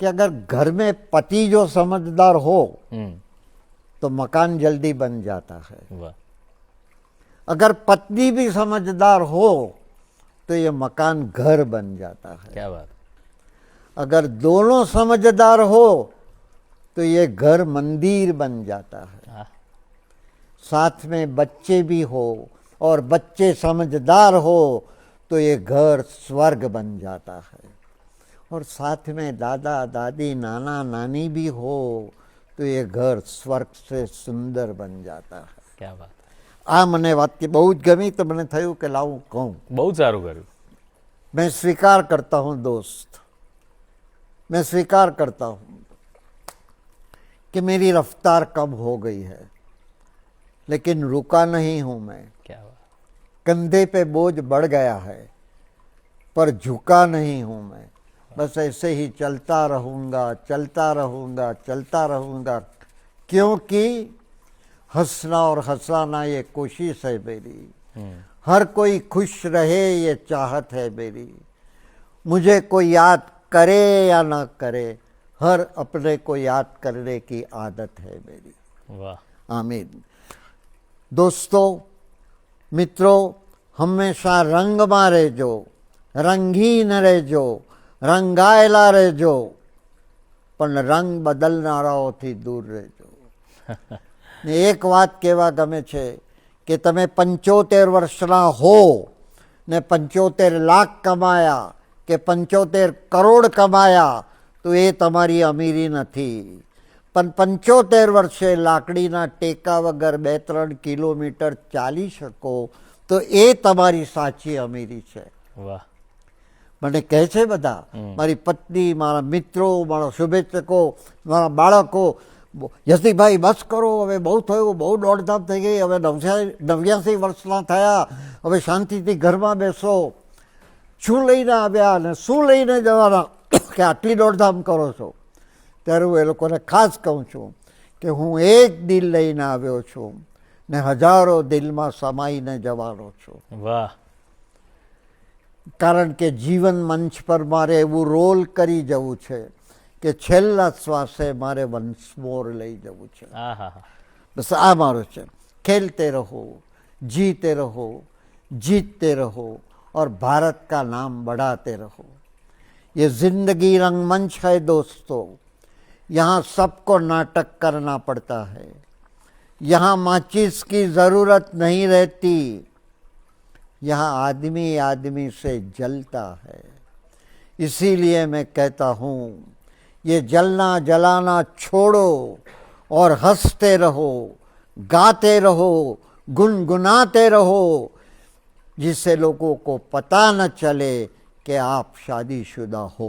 कि अगर घर में पति जो समझदार हो तो मकान जल्दी बन जाता है। वाह, अगर पत्नी भी समझदार हो तो ये मकान घर बन जाता है। क्या बात। अगर दोनों समझदार हो तो ये घर मंदिर बन जाता है। हाँ, साथ में बच्चे भी हो और बच्चे समझदार हो तो ये घर स्वर्ग बन जाता है। और साथ में दादा दादी नाना नानी भी हो तो ये घर स्वर्ग से सुंदर बन जाता है। क्या बात. આ મને વાક્ય બહુ જ ગમી તો મને થયું કે લાવું કહું. બહુ જ સારું કર્યું. मैं स्वीकार करता हूँ दोस्त, मैं स्वीकार करता हूँ कि मेरी रफ्तार कम हो गई है, लेकिन रुका नहीं हूँ मैं. क्या बात. कंधे पे बोझ बढ़ गया है पर झुका नहीं हूँ मैं. बस ऐसे ही चलता रहूँगा, चलता रहूँगा, चलता रहूँगा, क्योंकि हंसना और हंसाना ये कोशिश है मेरी. हर कोई खुश रहे ये चाहत है मेरी. मुझे कोई याद करे या ना करे, हर अपने को याद करने की आदत है मेरी. वाह. आमीन. दोस्तों, मित्रों, हमेशा रंगમાં રહેજો, રંગીન રહેજો, રંગાયેલા રહેજો, પણ રંગ બદલનારાઓથી દૂર રહેજો. ને એક વાત કહેવા ગમે છે કે તમે 75 વર્ષના હો ને 75 લાખ કમાયા કે 75 કરોડ કમાયા તો એ તમારી અમીરી નથી. પણ 75 વર્ષે લાકડીના ટેકા વગર 2-3 કિલોમીટર ચાલી શકો તો એ તમારી સાચી અમીરી છે. વાહ. મને કહે છે બધા, મારી પત્ની, મારા મિત્રો, મારા શુભેચ્છકો, મારા બાળકો, યશદીપભાઈ બસ કરો, હવે બહુ થયું, બહુ દોડધામ થઈ ગઈ, હવે 89 વર્ષના થયા, હવે શાંતિથી ઘરમાં બેસો. શું લઈને આવ્યા અને શું લઈને જવાના કે આટલી દોડધામ કરો છો? ત્યારે હું એ લોકોને ખાસ કહું છું કે હું એક દિલ લઈને આવ્યો છું ને હજારો દિલમાં સમાઈને જવાનો છું. વાહ. કારણ કે જીવન મંચ પર મારે એવું રોલ કરી જવું છે કે છેલ્લા શ્વાસે મારે વન્સ મોર લઈ જવું છે. હા હા હા. બસ આ મારું છે. खेलते रहो, जीते रहो, जीतते रहो और भारत का नाम बढ़ाते रहो. ये जिंदगी रंगमंच है दोस्तों. यहाँ सबको नाटक करना पड़ता है. यहाँ माचिस की ज़रूरत नहीं रहती. यहाँ आदमी आदमी से जलता है. इसीलिए मैं कहता हूँ, ये जलना जलाना छोड़ो और हंसते रहो, गाते रहो, गुनगुनाते रहो, जिससे लोगों को पता न चले कि आप शादीशुदा हो.